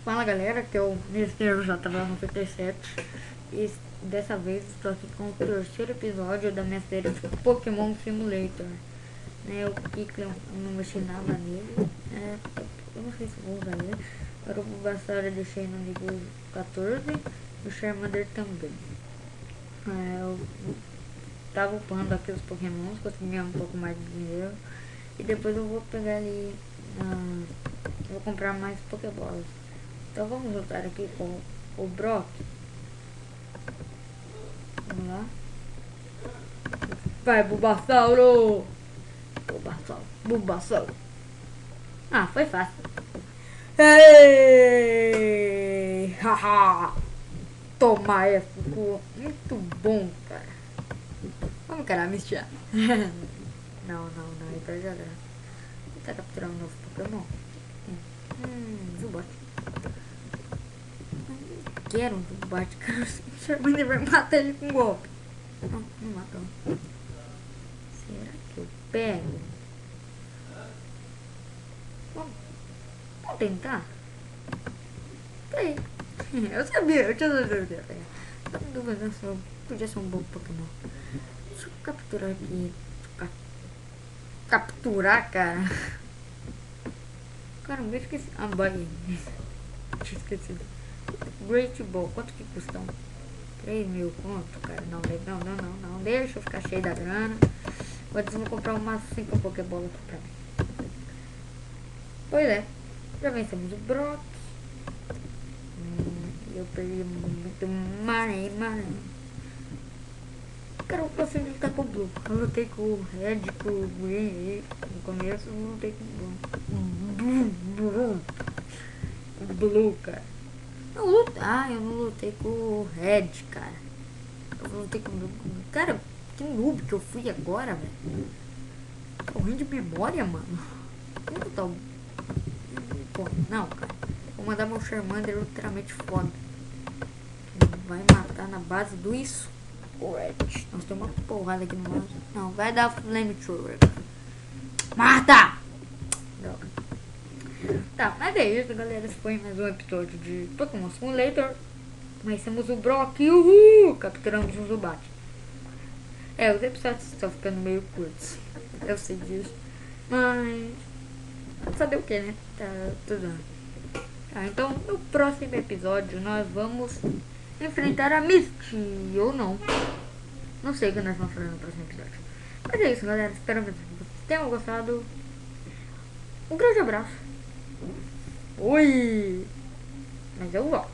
Fala galera, que eu Mister J97 e dessa vez estou aqui com o terceiro episódio da minha série de Pokémon Simulator. O Kikleon, eu não mexi nada nele, eu não sei se vou usar ele. Agora o Bulbasaur eu deixei no nível 14 e o Charmander também. Eu tava upando aqui os Pokémons, consegui ganhar um pouco mais de dinheiro e depois eu vou pegar ali, vou comprar mais Pokébolas. Então vamos lutar aqui com o Brock. Vamos lá. Vai, Bulbasauro! Bulbasauro. Ah, foi fácil. Ei! Haha! Toma essa, ficou muito bom, cara. Vamos, cara, mistiar. Não, é pra jogar. Tá capturando um novo Pokémon? Zubat. Quero um Zubat, cara. O Charmander vai matar ele com golpe. Não matou. Será que eu pego? Vamos tentar? Peraí. Eu sabia, eu tinha certeza que ia pegar. Tô com dúvida se eu podia ser um bom Pokémon. Deixa eu capturar aqui. Capturar, cara. Caramba, eu esqueci. Bahia. Tinha esquecido. Great Ball, quanto que custa? 3.000 conto, cara. Não, deixa eu ficar cheio da grana. Agora eu vou comprar umas 5 Pokébolas pra mim. Pois é, já vencemos o Brock. Eu perdi muito money. Cara, eu consegui lutar com o Blue. Eu lutei com o Red, com o Green. No começo eu lutei com o Blue, cara. Eu não lutei com o Red, cara. Eu lutei com o Blue. Cara, que noob que eu fui agora, velho. Tô ruim de memória, mano. Como tá o... Pô, não, cara. Vou mandar meu Charmander ultramente foda. Vai matar na base do isso. Nós temos uma porrada aqui no mouse. Não, vai dar Flamethrower. Mata! Droga. Tá, mas é isso, galera. Esse foi mais um episódio de Pokémon Simulator. Vencemos o Brock. Uhul! Capturamos o Zubat. Os episódios estão ficando meio curtos. Eu sei disso. Mas... saber o que, né? Tá tudo. Então, no próximo episódio, nós vamos enfrentar a Misty, ou não. Não sei o que nós vamos fazer no próximo episódio. Mas é isso, galera. Espero que vocês tenham gostado. Um grande abraço. Oi! Mas eu volto.